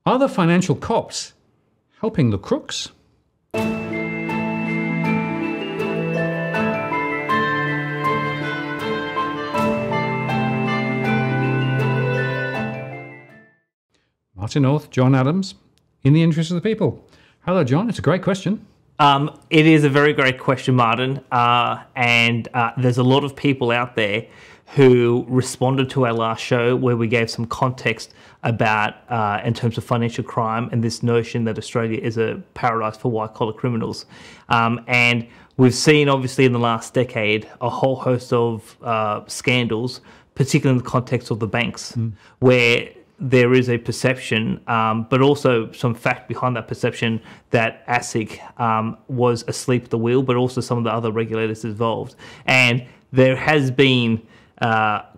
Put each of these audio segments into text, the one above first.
Are the financial cops helping the crooks? Martin North, John Adams, in the interest of the people. Hello, John. It's a great question. It is a very great question, Martin. And there's a lot of people out there who responded to our last show where we gave some context about, in terms of financial crime and this notion that Australia is a paradise for white-collar criminals. And we've seen, obviously, in the last decade, a whole host of scandals, particularly in the context of the banks, where there is a perception, but also some fact behind that perception that ASIC was asleep at the wheel, but also some of the other regulators involved. And there has been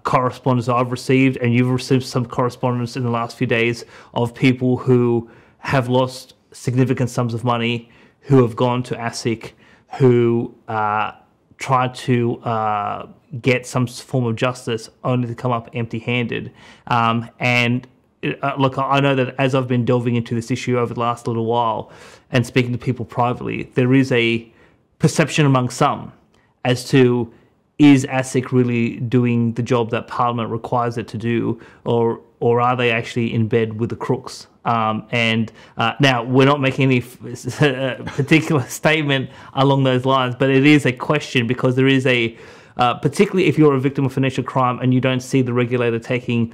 correspondence I've received, and you've received some correspondence in the last few days of people who have lost significant sums of money, who have gone to ASIC, who tried to get some form of justice only to come up empty-handed. Look, I know that as I've been delving into this issue over the last little while and speaking to people privately, there is a perception among some as to, is ASIC really doing the job that Parliament requires it to do, or are they actually in bed with the crooks? Now, we're not making any particular statement along those lines, but it is a question because there is a, particularly if you're a victim of financial crime and you don't see the regulator taking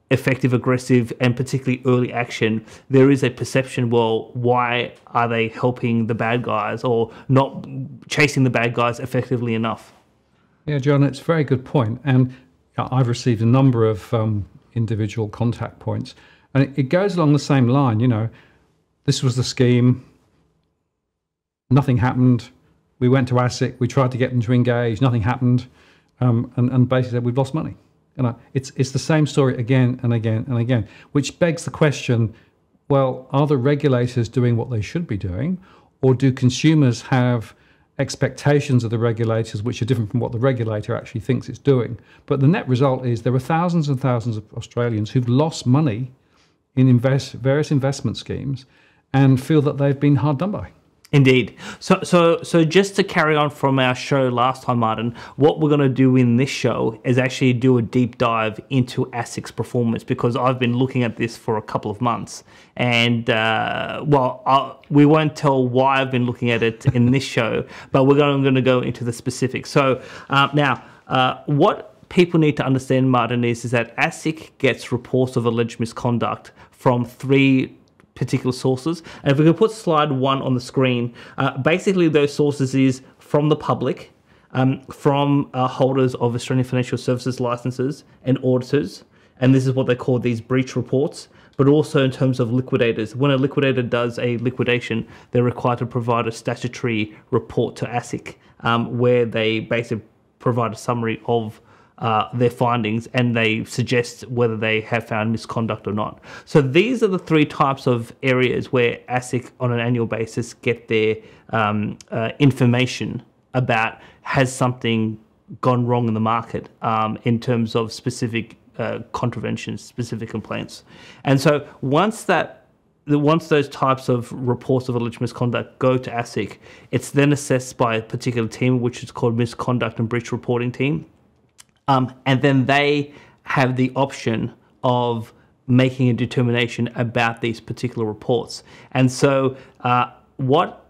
effective, aggressive, and particularly early action, there is a perception, well, why are they helping the bad guys or not chasing the bad guys effectively enough? Yeah, John, it's a very good point. And I've received a number of individual contact points. And it goes along the same line, you know, this was the scheme, nothing happened, we went to ASIC, we tried to get them to engage, nothing happened, and basically said, we've lost money. You know, it's the same story again and again and again, which begs the question, well, are the regulators doing what they should be doing, or do consumers have expectations of the regulators which are different from what the regulator actually thinks it's doing? But the net result is there are thousands and thousands of Australians who've lost money in various investment schemes and feel that they've been hard done by. Indeed. So just to carry on from our show last time, Martin, what we're going to do in this show is actually do a deep dive into ASIC's performance, because I've been looking at this for a couple of months. And, we won't tell why I've been looking at it in this show, but we're going to go into the specifics. So now, what people need to understand, Martin, is that ASIC gets reports of alleged misconduct from three particular sources. And if we could put slide 1 on the screen, basically those sources is from the public, from holders of Australian financial services licenses and auditors, and this is what they call these breach reports, but also in terms of liquidators. When a liquidator does a liquidation, they're required to provide a statutory report to ASIC, where they basically provide a summary of their findings, and they suggest whether they have found misconduct or not. So these are the three types of areas where ASIC on an annual basis get their information about has something gone wrong in the market in terms of specific contraventions, specific complaints. And so once those types of reports of alleged misconduct go to ASIC, it's then assessed by a particular team, which is called Misconduct and Breach Reporting Team. And then they have the option of making a determination about these particular reports. And so what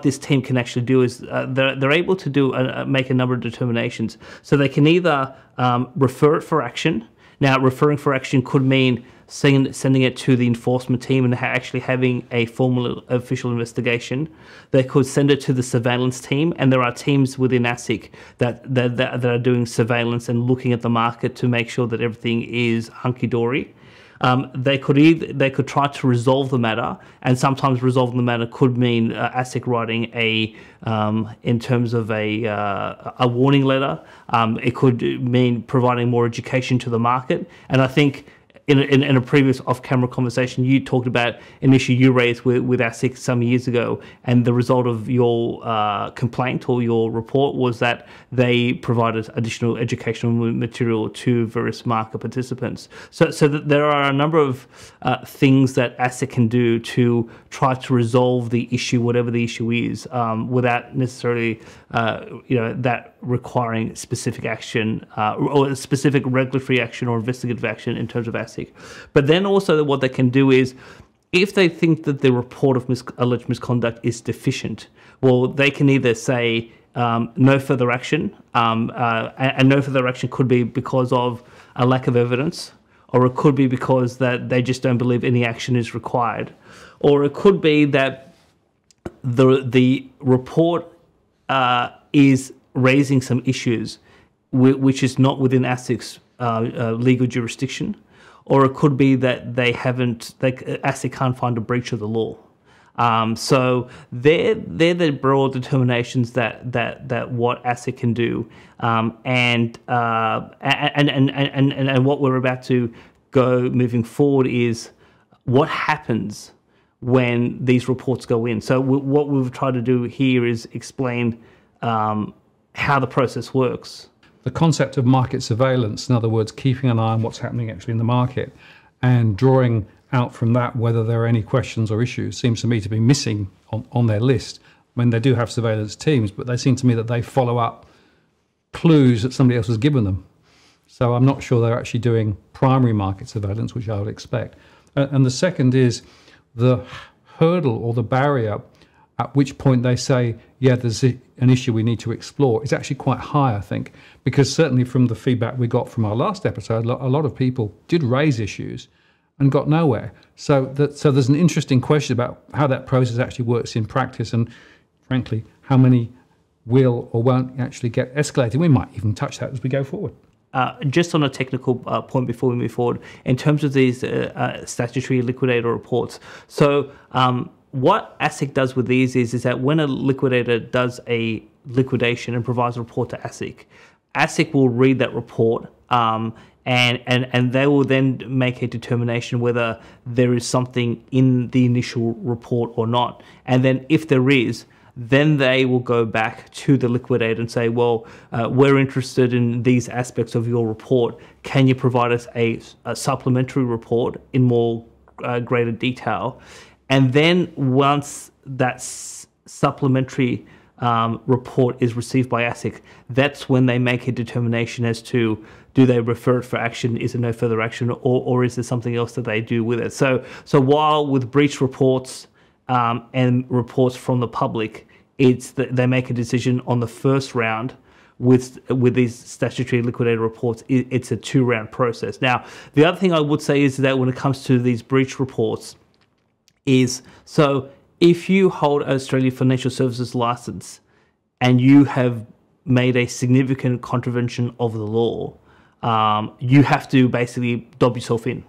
this team can actually do is they're able to make a number of determinations. So they can either refer it for action. Now, referring for action could mean sending it to the enforcement team and actually having a formal official investigation. They could send it to the surveillance team, and there are teams within ASIC that are doing surveillance and looking at the market to make sure that everything is hunky-dory. They could try to resolve the matter, and sometimes resolving the matter could mean ASIC writing in terms of a warning letter. It could mean providing more education to the market, and I think in a previous off-camera conversation, you talked about an issue you raised with ASIC some years ago, and the result of your complaint or your report was that they provided additional educational material to various market participants. So that there are a number of things that ASIC can do to try to resolve the issue, whatever the issue is, without necessarily that requiring specific action or specific regulatory action or investigative action in terms of ASIC. But then also what they can do is, if they think that the report of alleged misconduct is deficient, well, they can either say no further action, and no further action could be because of a lack of evidence, or it could be because that they just don't believe any action is required, or it could be that the report is raising some issues which is not within ASIC's legal jurisdiction, or it could be that ASIC can't find a breach of the law. So they're the broad determinations that what ASIC can do, and what we're about to go moving forward is what happens when these reports go in. So what we've tried to do here is explain how the process works. The concept of market surveillance, in other words, keeping an eye on what's happening actually in the market and drawing out from that whether there are any questions or issues, seems to me to be missing on their list. I mean, they do have surveillance teams, but they seem to me that they follow up clues that somebody else has given them. So I'm not sure they're actually doing primary market surveillance, which I would expect. And the second is the hurdle or the barrier at which point they say, yeah, there's an issue we need to explore. It's actually quite high, I think, because certainly from the feedback we got from our last episode, a lot of people did raise issues and got nowhere. So there's an interesting question about how that process actually works in practice, and frankly, how many will or won't actually get escalated. We might even touch that as we go forward. Just on a technical point before we move forward, in terms of these statutory liquidator reports, so what ASIC does with these is that when a liquidator does a liquidation and provides a report to ASIC will read that report, and they will then make a determination whether there is something in the initial report or not. And then if there is, then they will go back to the liquidator and say, well, we're interested in these aspects of your report. Can you provide us a supplementary report in more greater detail? And then once that supplementary report is received by ASIC, that's when they make a determination as to, do they refer it for action, is there no further action, or is there something else that they do with it? So while with breach reports and reports from the public, it's that they make a decision on the first round. With these statutory liquidator reports, it's a 2-round process. Now, the other thing I would say is that when it comes to these breach reports, is so if you hold an Australian Financial Services license and you have made a significant contravention of the law, you have to basically dob yourself in.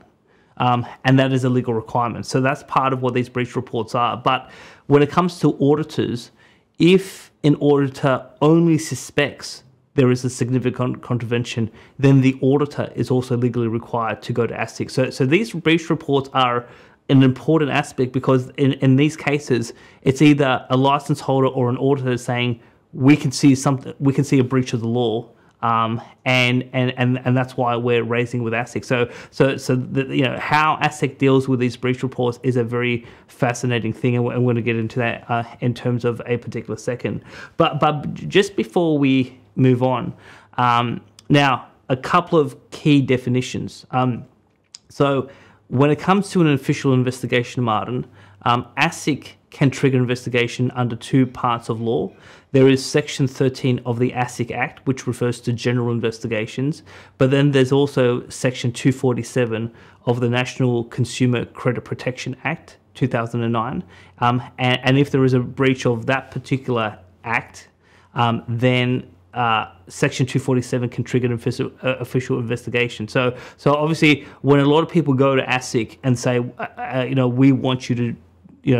And that is a legal requirement. So that's part of what these breach reports are. But when it comes to auditors, if an auditor only suspects there is a significant contravention, then the auditor is also legally required to go to ASIC. So these breach reports are an important aspect, because in these cases, it's either a license holder or an auditor saying, we can see a breach of the law, and that's why we're raising with ASIC. So how ASIC deals with these breach reports is a very fascinating thing, and we're going to get into that in terms of a particular second. But just before we move on, now a couple of key definitions. So when it comes to an official investigation, Martin, ASIC can trigger investigation under 2 parts of law. There is Section 13 of the ASIC Act, which refers to general investigations, but then there's also Section 247 of the National Consumer Credit Protection Act, 2009. And if there is a breach of that particular act, then Section 247 can trigger an official investigation. So obviously, when a lot of people go to ASIC and say, we want you to,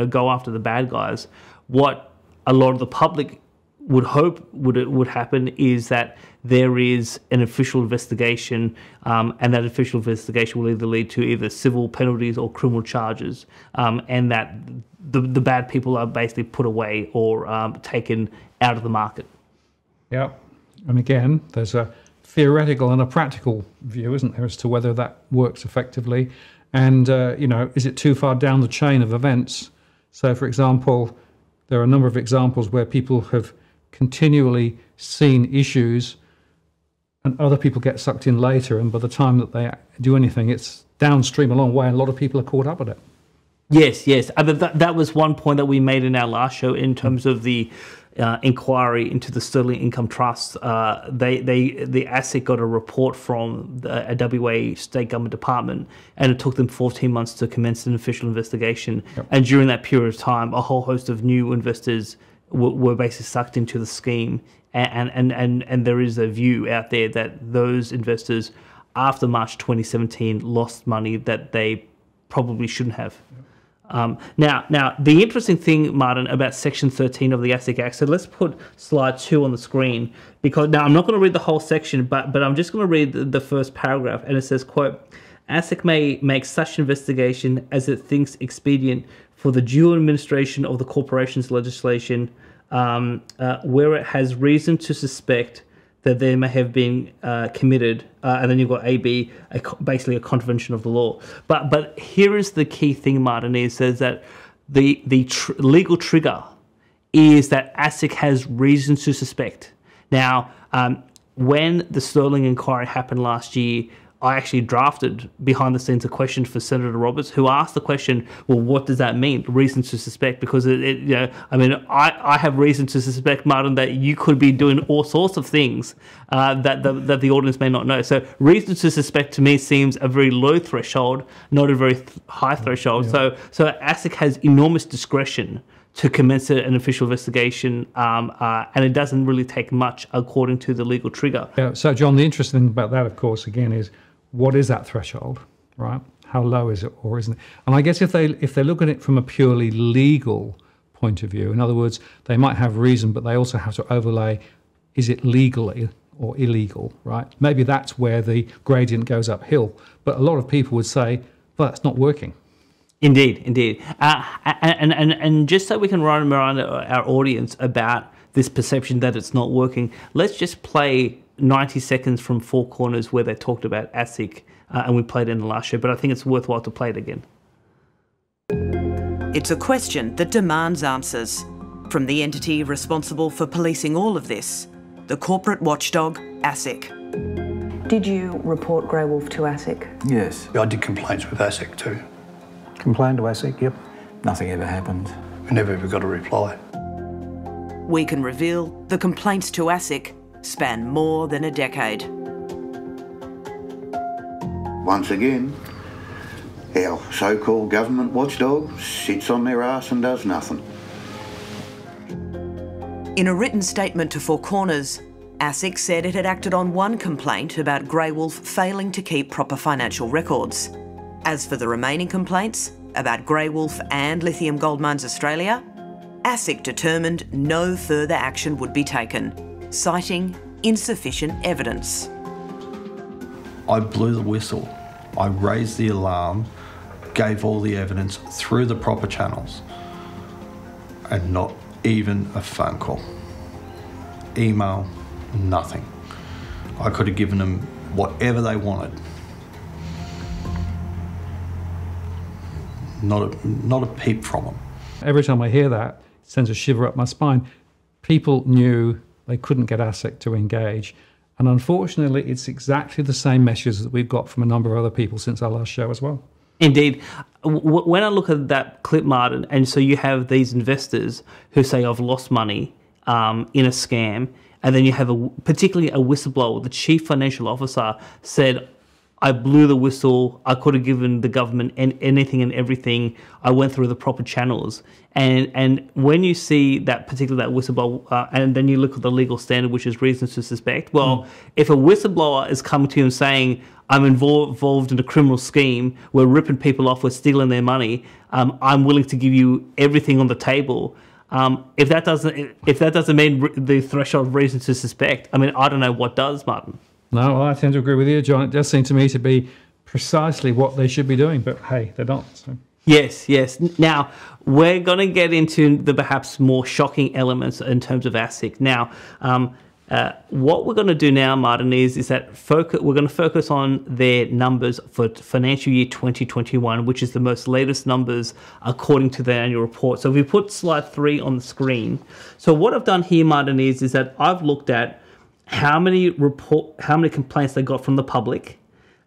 go after the bad guys, what a lot of the public would hope would happen is that there is an official investigation, and that official investigation will either lead to either civil penalties or criminal charges, and that the bad people are basically put away or taken out of the market. Yeah, and again, there's a theoretical and a practical view, isn't there, as to whether that works effectively, and is it too far down the chain of events? So, for example, there are a number of examples where people have continually seen issues and other people get sucked in later, and by the time that they do anything, it's downstream a long way, and a lot of people are caught up with it. Yes. That was one point that we made in our last show in terms of the inquiry into the Sterling Income Trust. The ASIC got a report from a WA state government department, and it took them 14 months to commence an official investigation. Yep. And during that period of time, a whole host of new investors were basically sucked into the scheme. And there is a view out there that those investors, after March 2017, lost money that they probably shouldn't have. Now, the interesting thing, Martin, about Section 13 of the ASIC Act, so let's put slide 2 on the screen, because now I'm not going to read the whole section, but I'm just going to read the first paragraph, and it says, quote, ASIC may make such investigation as it thinks expedient for the due administration of the corporation's legislation, where it has reason to suspect that there may have been committed, and then you've got AB, basically a contravention of the law. But here is the key thing, Martin, is that the legal trigger is that ASIC has reason to suspect. Now, when the Sterling inquiry happened last year, I actually drafted behind the scenes a question for Senator Roberts, who asked the question, well, what does that mean, reason to suspect? Because, I have reason to suspect, Martin, that you could be doing all sorts of things that the audience may not know. So reason to suspect to me seems a very low threshold, not a very high threshold. Yeah. So ASIC has enormous discretion to commence an official investigation, and it doesn't really take much according to the legal trigger. Yeah, so, John, the interesting thing about that, of course, again, is what is that threshold, right? How low is it or isn't it? And I guess if they look at it from a purely legal point of view, in other words, they might have reason, but they also have to overlay, is it legally or illegal, right? Maybe that's where the gradient goes uphill. But a lot of people would say, well, that's not working. Indeed. And just so we can remind our audience about this perception that it's not working, let's just play 90 seconds from Four Corners where they talked about ASIC, and we played it in the last show, but I think it's worthwhile to play it again. It's a question that demands answers from the entity responsible for policing all of this, the corporate watchdog, ASIC. Did you report Grey Wolf to ASIC? Yes. I did complaints with ASIC too. Complained to ASIC, yep. Nothing ever happened. We never ever got a reply. We can reveal the complaints to ASIC span more than a decade. Once again, our so-called government watchdog sits on their arse and does nothing. In a written statement to Four Corners, ASIC said it had acted on one complaint about Grey Wolf failing to keep proper financial records. As for the remaining complaints about Grey Wolf and Lithium Gold Mines Australia, ASIC determined no further action would be taken, citing insufficient evidence. I blew the whistle. I raised the alarm, gave all the evidence through the proper channels, and not even a phone call. Email, nothing. I could have given them whatever they wanted. Not a peep from them. Every time I hear that, it sends a shiver up my spine. People knew they couldn't get ASIC to engage. And unfortunately, it's exactly the same messages that we've got from a number of other people since our last show as well. Indeed. When I look at that clip, Martin, and so you have these investors who say, I've lost money in a scam, and then you have particularly a whistleblower, the chief financial officer said, I blew the whistle. I could have given the government anything and everything. I went through the proper channels. And when you see that whistleblower, and then you look at the legal standard, which is reasons to suspect, well, if a whistleblower is coming to you and saying, I'm involved in a criminal scheme, we're ripping people off, we're stealing their money, I'm willing to give you everything on the table, If that doesn't mean the threshold of reason to suspect, I mean, I don't know what does, Martin. No, I tend to agree with you, John. It does seem to me to be precisely what they should be doing, but hey, they're not. So. Yes. Now, we're going to get into the perhaps more shocking elements in terms of ASIC. Now, what we're going to do now, Martin, is that we're going to focus on their numbers for financial year 2021, which is the most latest numbers according to their annual report. So if we put slide 3 on the screen. So what I've done here, Martin, is that I've looked at how many complaints they got from the public,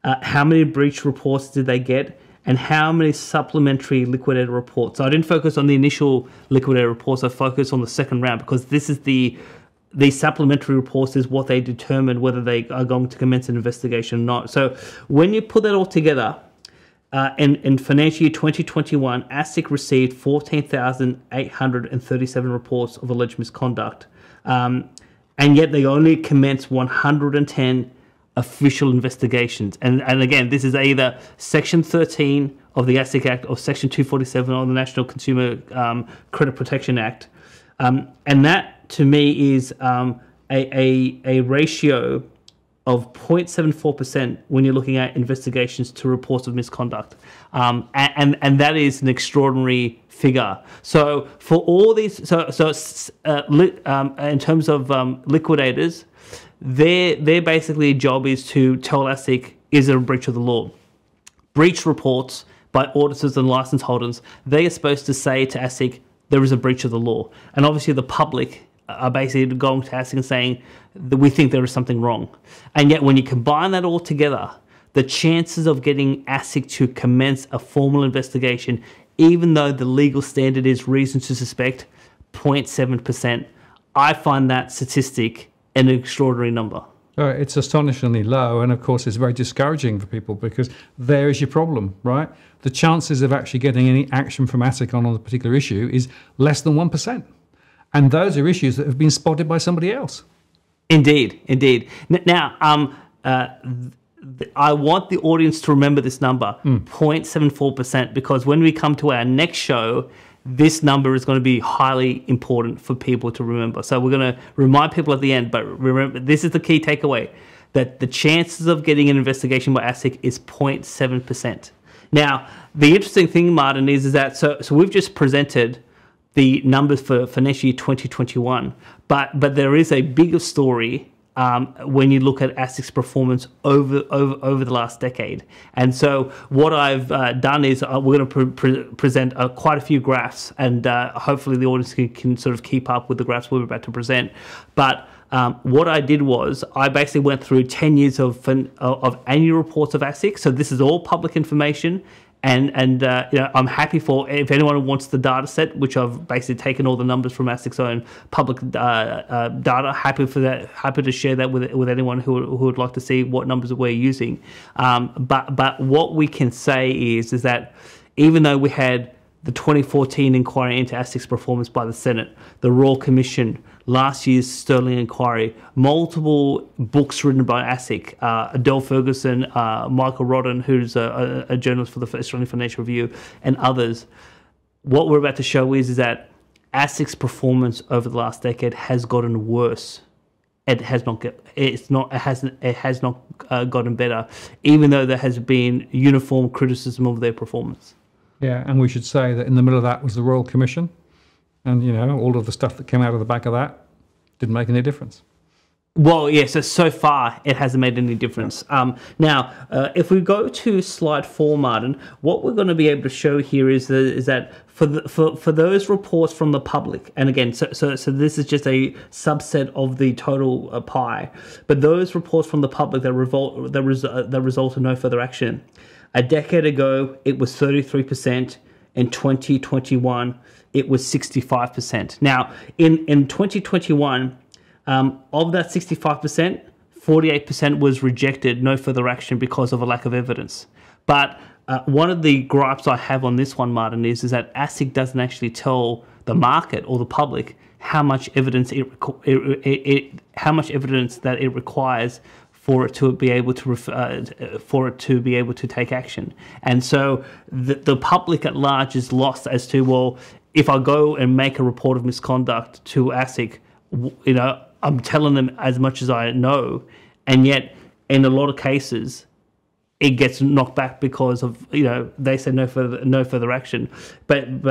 how many breach reports did they get, and how many supplementary liquidator reports. So I didn't focus on the initial liquidator reports, I focused on the second round, because this is the supplementary reports is what they determine whether they are going to commence an investigation or not. So when you put that all together, in financial year 2021, ASIC received 14,837 reports of alleged misconduct, and yet they only commenced 110 official investigations. And again, this is either Section 13 of the ASIC Act or Section 247 of the National Consumer Credit Protection Act. And that, to me, is a ratio of 0.74% when you're looking at investigations to reports of misconduct. And that is an extraordinary figure. So for all these, in terms of liquidators, their basically job is to tell ASIC, is there a breach of the law? Breach reports by auditors and license holders, they are supposed to say to ASIC, there is a breach of the law. And obviously the public are basically going to ASIC and saying that we think there is something wrong. And yet when you combine that all together, the chances of getting ASIC to commence a formal investigation, even though the legal standard is reason to suspect, 0.7%, I find that statistic an extraordinary number. It's astonishingly low, and of course it's very discouraging for people, because there is your problem, right? The chances of actually getting any action from ASIC on a particular issue is less than 1%. And those are issues that have been spotted by somebody else. Indeed. Now, I want the audience to remember this number, 0.74%, because when we come to our next show, this number is going to be highly important for people to remember. So we're going to remind people at the end, but remember, this is the key takeaway, that the chances of getting an investigation by ASIC is 0.7%. Now, the interesting thing, Martin, is that, so we've just presented the numbers for financial year 2021, but there is a bigger story when you look at ASIC's performance over the last decade. And so what I've done is we're going to present quite a few graphs, and hopefully the audience can sort of keep up with the graphs we're about to present. But what I did was I basically went through 10 years of annual reports of ASIC. So this is all public information. And you know, I'm happy for, if anyone wants the data set, which I've basically taken all the numbers from ASIC's own public data, happy to share that with anyone who would like to see what numbers we're using. But what we can say is that even though we had the 2014 inquiry into ASIC's performance by the Senate, the Royal Commission, last year's Sterling inquiry, multiple books written by ASIC, Adele Ferguson, Michael Rodden, who's a journalist for the Australian Financial Review, and others. What we're about to show is that ASIC's performance over the last decade has gotten worse. It has not gotten better, even though there has been uniform criticism of their performance. Yeah, and we should say that in the middle of that was the Royal Commission, and you know, all of the stuff that came out of the back of that didn't make any difference. Well, yeah, so far it hasn't made any difference. Now, if we go to slide 4, Martin, what we're going to be able to show here is that for those reports from the public, and again, so this is just a subset of the total pie, but those reports from the public that result in no further action. A decade ago, it was 33%. In 2021, it was 65%. Now, in 2021, of that 65%, 48% was rejected, no further action because of a lack of evidence. But one of the gripes I have on this one, Martin, is that ASIC doesn't actually tell the market or the public how much evidence that it requires for it to be able to take action. And so the public at large is lost as to, well, if I go and make a report of misconduct to ASIC, I'm telling them as much as I know, and yet in a lot of cases, it gets knocked back because of they say no further action, but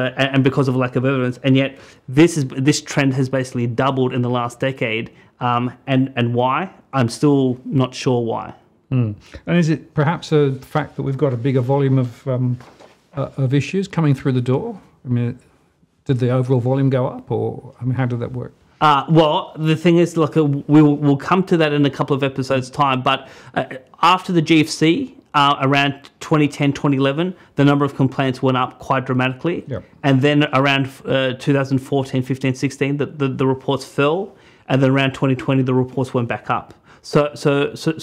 because of lack of evidence, and yet this trend has basically doubled in the last decade, and why? I'm still not sure why. And is it perhaps a fact that we've got a bigger volume of issues coming through the door? I mean, did the overall volume go up, or how did that work? Well, the thing is, look, we'll come to that in a couple of episodes' time. But after the GFC, around 2010, 2011, the number of complaints went up quite dramatically. Yep. And then around 2014, 15, 16, the reports fell. And then around 2020, the reports went back up. So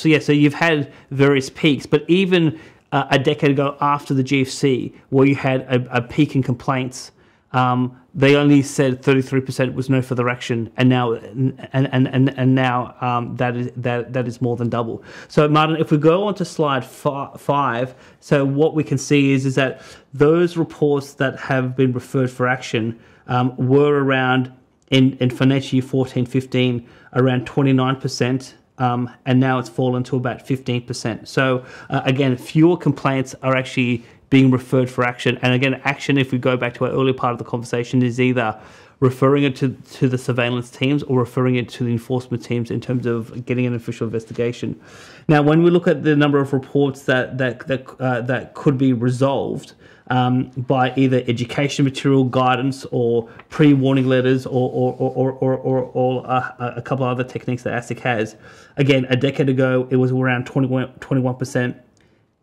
you've had various peaks. But even a decade ago after the GFC, where you had a peak in complaints, they only said 33% was no further action, and now that is more than double. So, Martin, if we go on to slide 5, so what we can see is that those reports that have been referred for action were around in financial year 14-15 around 29%. And now it's fallen to about 15%. So again, fewer complaints are actually being referred for action. And again, action, if we go back to our earlier part of the conversation, is either referring it to the surveillance teams or referring it to the enforcement teams in terms of getting an official investigation. Now, when we look at the number of reports that could be resolved by either education material, guidance, or pre-warning letters, or a couple of other techniques that ASIC has. Again, a decade ago, it was around 21%,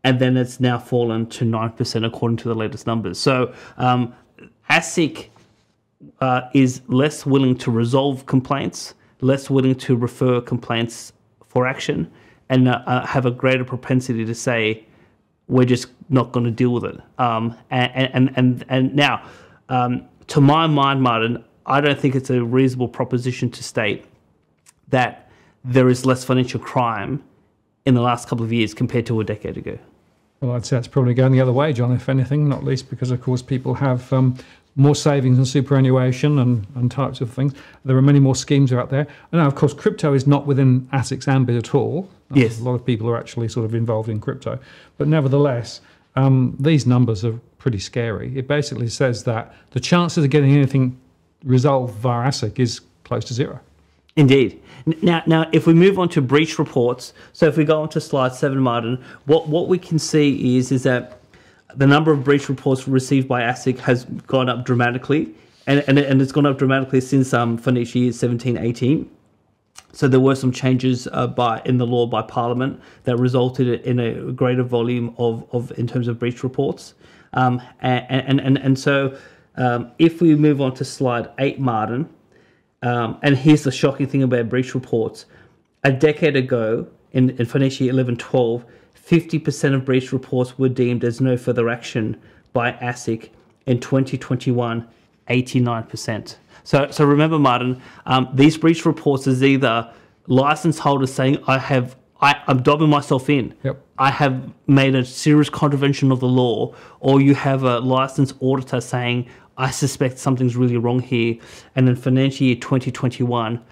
and then it's now fallen to 9% according to the latest numbers. So ASIC is less willing to resolve complaints, less willing to refer complaints for action, and have a greater propensity to say, we're just not going to deal with it. And now, to my mind, Martin, I don't think it's a reasonable proposition to state that there is less financial crime in the last couple of years compared to a decade ago. Well, I'd say it's probably going the other way, John, if anything, not least because, of course, people have more savings and superannuation and types of things. There are many more schemes out there. And now, of course, crypto is not within ASIC's ambit at all. Yes. A lot of people are actually sort of involved in crypto. But nevertheless, these numbers are pretty scary. It basically says that the chances of getting anything resolved via ASIC is close to zero. Indeed. Now, if we move on to breach reports, so if we go on to slide 7, Martin, what we can see is that the number of breach reports received by ASIC has gone up dramatically, and it's gone up dramatically since financial year 17-18. So there were some changes in the law by Parliament that resulted in a greater volume of in terms of breach reports, and so if we move on to slide 8, Martin. And here's the shocking thing about breach reports. A decade ago, in financial year 11-12, 50% of breach reports were deemed as no further action by ASIC. In 2021, 89%. So remember, Martin, these breach reports is either license holders saying, I'm dobbing myself in. Yep. I have made a serious contravention of the law, or you have a licensed auditor saying, I suspect something's really wrong here. And in financial year 2021,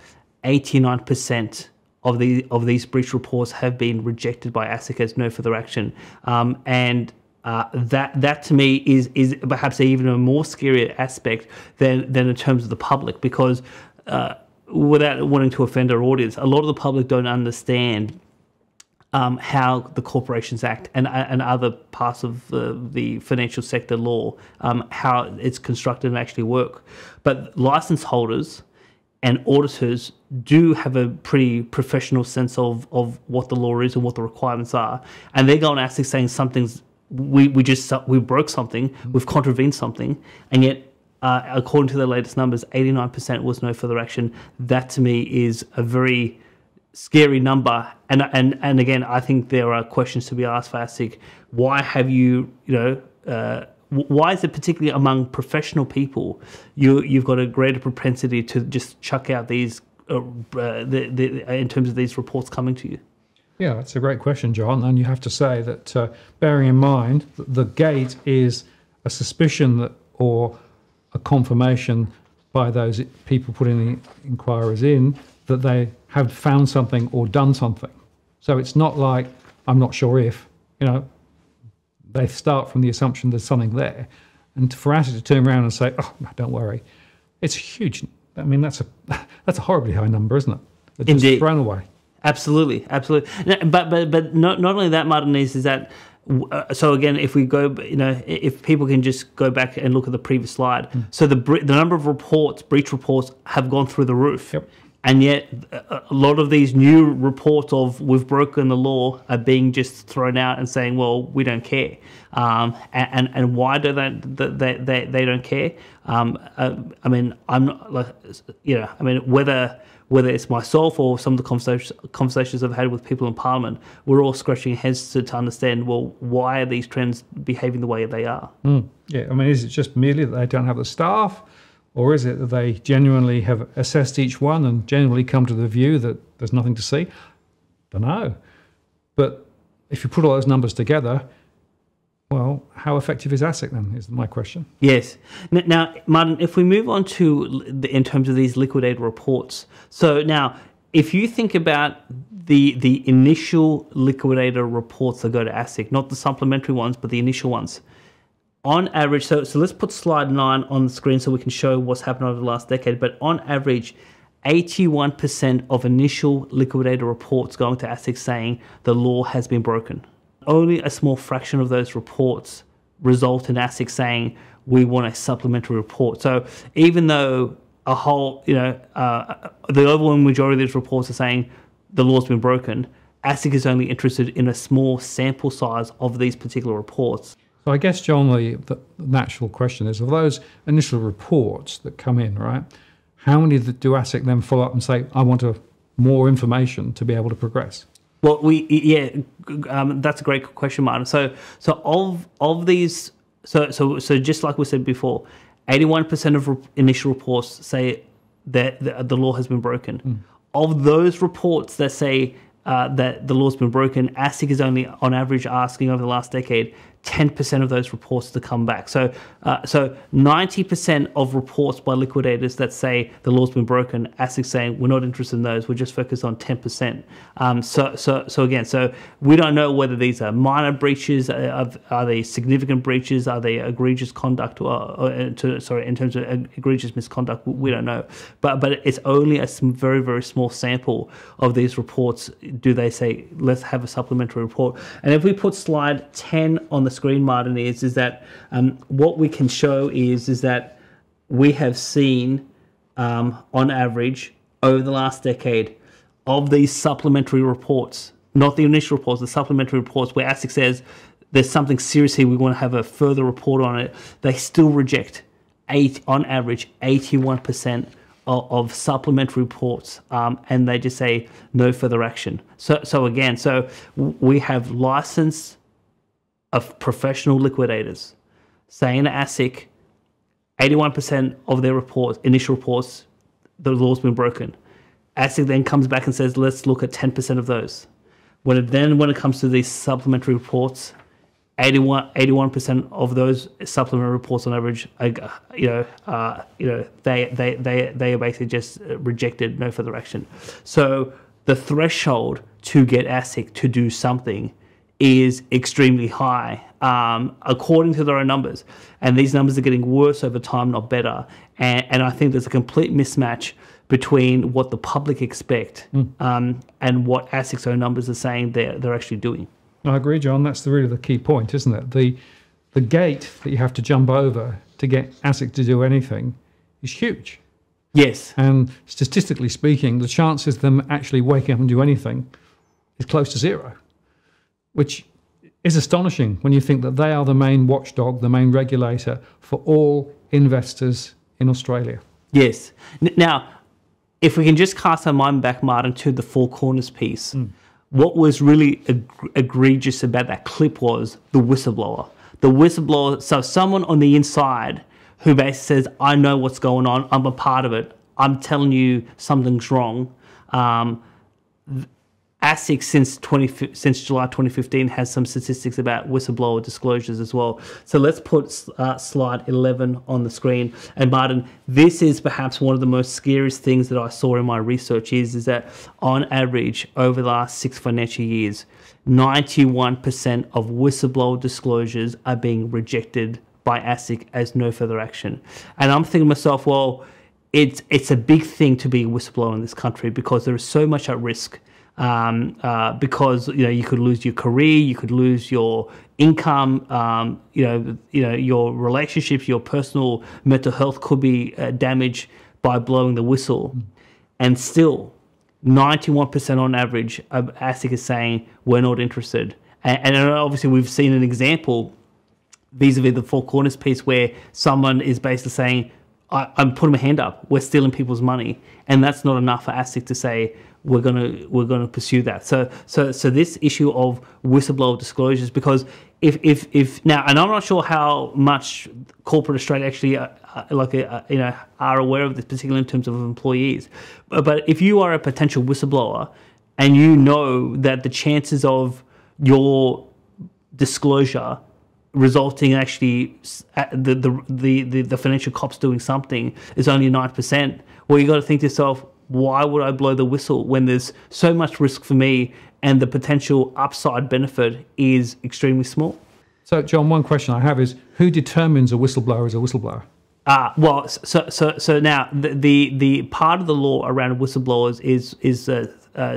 89% of these breach reports have been rejected by ASIC as no further action. That to me is perhaps even a more scary aspect than in terms of the public, because without wanting to offend our audience, a lot of the public don't understand how the Corporations Act and other parts of the financial sector law, how it's constructed and actually work. But license holders and auditors do have a pretty professional sense of what the law is and what the requirements are. And they're going to ASIC saying we broke something, we've contravened something, and yet according to the latest numbers, 89% was no further action. That to me is a very scary number, and again, I think there are questions to be asked for ASIC. Why have why is it particularly among professional people you've got a greater propensity to just chuck out these in terms of these reports coming to you? Yeah, that's a great question, John. And you have to say that bearing in mind that the gate is a suspicion that or a confirmation by those people putting the inquiries in that they have found something or done something. So it's not like, I'm not sure if, they start from the assumption there's something there. And for ASIC to turn around and say, oh, no, don't worry, it's huge. I mean, that's a horribly high number, isn't it? It's just Indeed. thrown away. Absolutely. But not only that, Martin, is that, so again, if we go, if people can just go back and look at the previous slide, so the number of breach reports have gone through the roof. Yep. And yet, a lot of these new reports of we've broken the law are being just thrown out and saying, well, we don't care. And why do they don't care? I mean, I'm not like, I mean, whether it's myself or some of the conversations I've had with people in Parliament, we're all scratching heads to understand, well, why are these trends behaving the way they are? Yeah, I mean, is it just merely that they don't have the staff? Or is it that they genuinely have assessed each one and genuinely come to the view that there's nothing to see? Don't know. But if you put all those numbers together, well, how effective is ASIC then, is my question. Yes. Now, Martin, if we move on to, in terms of these liquidator reports. So now, if you think about the initial liquidator reports that go to ASIC, not the supplementary ones, but the initial ones, on average, so let's put slide 9 on the screen so we can show what's happened over the last decade, but on average, 81% of initial liquidator reports going to ASIC saying the law has been broken. Only a small fraction of those reports result in ASIC saying we want a supplementary report. So even though a whole, the overwhelming majority of these reports are saying the law's been broken, ASIC is only interested in a small sample size of these particular reports. So I guess, John, the natural question is, of those initial reports that come in, right, how many do ASIC then follow up and say, I want more information to be able to progress? Well, that's a great question, Martin. So of these, so just like we said before, 81% of initial reports say that the law has been broken. Of those reports that say that the law's been broken, ASIC is only on average asking over the last decade 10% of those reports to come back. So 90% of reports by liquidators that say the law's been broken, ASIC saying we're not interested in those, we're just focused on 10%. So we don't know whether these are minor breaches, are they significant breaches, are they egregious conduct, in terms of egregious misconduct, we don't know. But it's only a very, very small sample of these reports do they say, let's have a supplementary report. And if we put slide 10 on the screen, Martin, is that what we can show is that we have seen on average over the last decade of these supplementary reports, not the initial reports, the supplementary reports where ASIC says there's something serious here, we want to have a further report on it, they still reject on average 81% of supplementary reports, and they just say no further action. So we have licensed of professional liquidators saying to ASIC, 81% of their reports, initial reports, the law's been broken. ASIC then comes back and says, let's look at 10% of those. When it comes to these supplementary reports, 81% of those supplementary reports on average, they are basically just rejected, no further action. So the threshold to get ASIC to do something is extremely high, according to their own numbers. And these numbers are getting worse over time, not better. And I think there's a complete mismatch between what the public expect and what ASIC's own numbers are saying they're actually doing. I agree, John. That's really the key point, isn't it? The gate that you have to jump over to get ASIC to do anything is huge. Yes. And statistically speaking, the chances of them actually waking up and do anything is close to zero, which is astonishing when you think that they are the main watchdog, the main regulator for all investors in Australia. Yes. Now, if we can just cast our mind back, Martin, to the Four Corners piece, what was really egregious about that clip was the whistleblower. The whistleblower, so someone on the inside who basically says, I know what's going on, I'm a part of it, I'm telling you something's wrong. ASIC since July 2015 has some statistics about whistleblower disclosures as well. So let's put slide 11 on the screen. And Martin, this is perhaps one of the most scariest things that I saw in my research is that on average over the last 6 financial years, 91% of whistleblower disclosures are being rejected by ASIC as no further action. And I'm thinking to myself, well, it's a big thing to be a whistleblower in this country because there is so much at risk. Because you could lose your career, you could lose your income, your relationships, your personal mental health could be damaged by blowing the whistle, and still 91% on average of ASIC is saying we're not interested. And obviously we've seen an example vis-a-vis the Four Corners piece where someone is basically saying, I'm putting my hand up, we're stealing people's money, and that's not enough for ASIC to say we're gonna pursue that. So this issue of whistleblower disclosures, because if now, and I'm not sure how much corporate Australia actually are aware of this, particularly in terms of employees, but if you are a potential whistleblower and you know that the chances of your disclosure resulting in actually the financial cops doing something is only 9%, well, you got to think to yourself, why would I blow the whistle when there's so much risk for me and the potential upside benefit is extremely small? So, John, one question I have is, who determines a whistleblower is a whistleblower? Well, so now the part of the law around whistleblowers is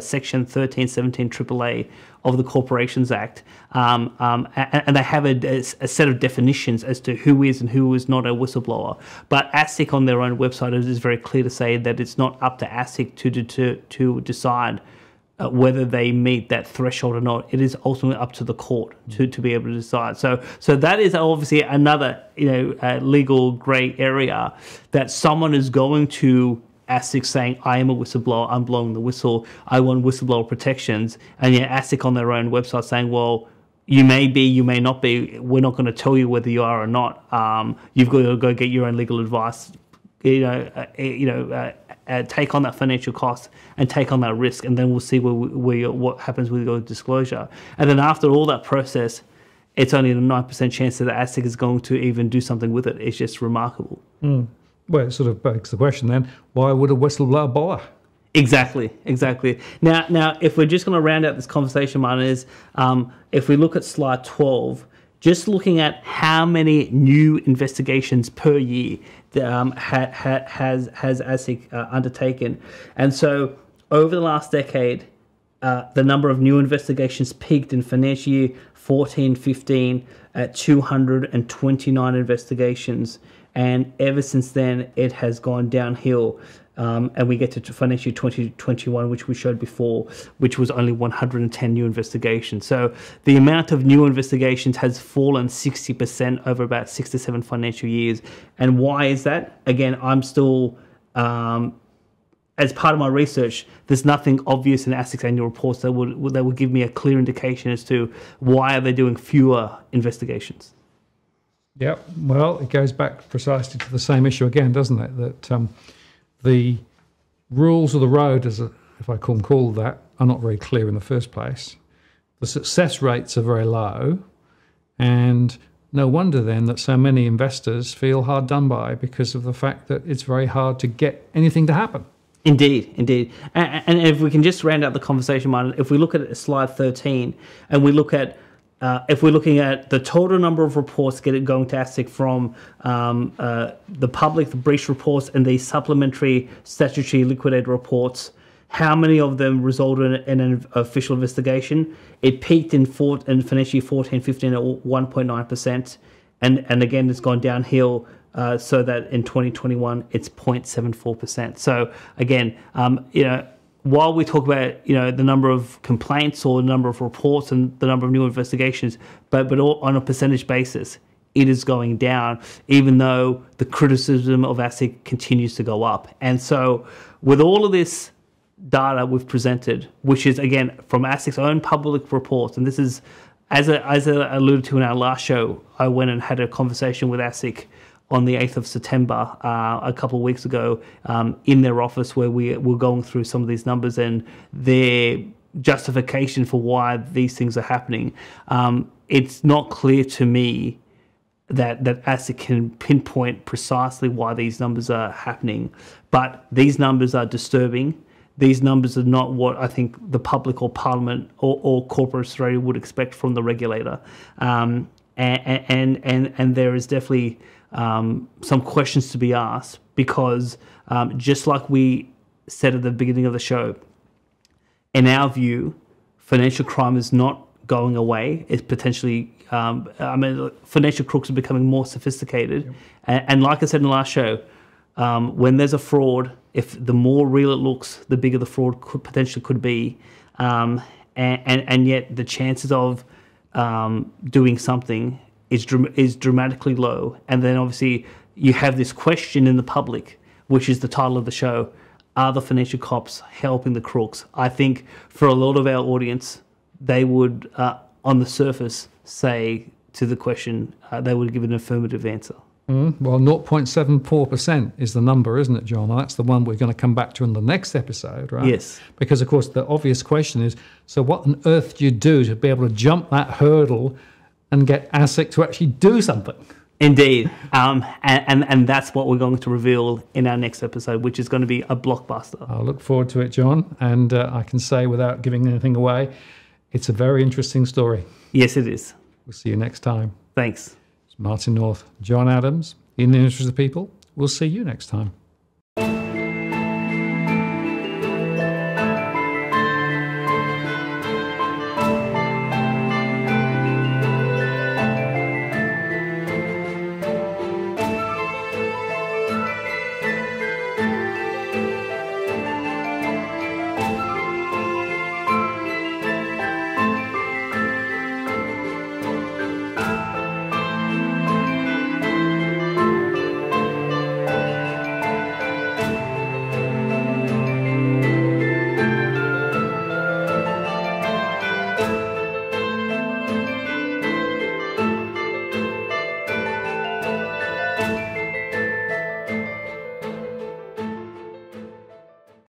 Section 1317 AAA of the Corporations Act, and they have a set of definitions as to who is and who is not a whistleblower. But ASIC on their own website is very clear to say that it's not up to ASIC to decide whether they meet that threshold or not. It is ultimately up to the court to be able to decide. So that is obviously another legal grey area that someone is going to ASIC saying, I am a whistleblower, I'm blowing the whistle, I want whistleblower protections, and yet ASIC on their own website saying, well, you may be, you may not be, we're not going to tell you whether you are or not. You've got to go get your own legal advice, take on that financial cost and take on that risk, and then we'll see what happens with your disclosure. And then after all that process, it's only a 9% chance that the ASIC is going to even do something with it. It's just remarkable. Mm. Well, it sort of begs the question then, why would a whistleblower bother? Exactly. Now, if we're just going to round out this conversation, Martin, is if we look at slide 12, just looking at how many new investigations per year has ASIC undertaken. And so over the last decade, the number of new investigations peaked in financial year 14-15 at 229 investigations. And ever since then, it has gone downhill. And we get to financial year 2021, which we showed before, which was only 110 new investigations. So the amount of new investigations has fallen 60% over about 6 to 7 financial years. And why is that? Again, I'm still, as part of my research, there's nothing obvious in ASIC's annual reports that would give me a clear indication as to why are they doing fewer investigations. Yeah, well, it goes back precisely to the same issue again, doesn't it? That the rules of the road, if I can call that, are not very clear in the first place. The success rates are very low, and no wonder then that so many investors feel hard done by because of the fact that it's very hard to get anything to happen. Indeed. And if we can just round out the conversation, Martin, if we look at slide 13 and we look at if we're looking at the total number of reports going to ASIC from the public, the breach reports, and the supplementary statutory liquidator reports, how many of them resulted in an official investigation? It peaked in financial year 14-15 at 1.9%, and again it's gone downhill. So that in 2021 it's 0.74%. So again, while we talk about the number of complaints or the number of reports and the number of new investigations, but all on a percentage basis, it is going down, even though the criticism of ASIC continues to go up. And so with all of this data we've presented, which is again from ASIC's own public reports, and this is as I alluded to in our last show, I went and had a conversation with ASIC on the 8th of September, a couple of weeks ago, in their office where we were going through some of these numbers, and their justification for why these things are happening. It's not clear to me that ASIC can pinpoint precisely why these numbers are happening, but these numbers are disturbing. These numbers are not what I think the public or Parliament or Corporate Australia would expect from the regulator, and there is definitely some questions to be asked, because just like we said at the beginning of the show, in our view, financial crime is not going away. It's potentially, financial crooks are becoming more sophisticated. Yep. And like I said in the last show, when there's a fraud, if the more real it looks, the bigger the fraud potentially could be. And yet the chances of doing something is dramatically low. And then obviously you have this question in the public, which is the title of the show: are the financial cops helping the crooks? I think for a lot of our audience, they would, on the surface, say to the question, they would give an affirmative answer. Well, 0.74% is the number, isn't it, John? Well, that's the one we're going to come back to in the next episode, right? Yes. Because, of course, the obvious question is, so what on earth do you do to be able to jump that hurdle and get ASIC to actually do something? Indeed. And that's what we're going to reveal in our next episode, which is going to be a blockbuster. I look forward to it, John. And I can say, without giving anything away, it's a very interesting story. Yes, it is. We'll see you next time. Thanks. It's Martin North, John Adams. In the interest of the people, we'll see you next time.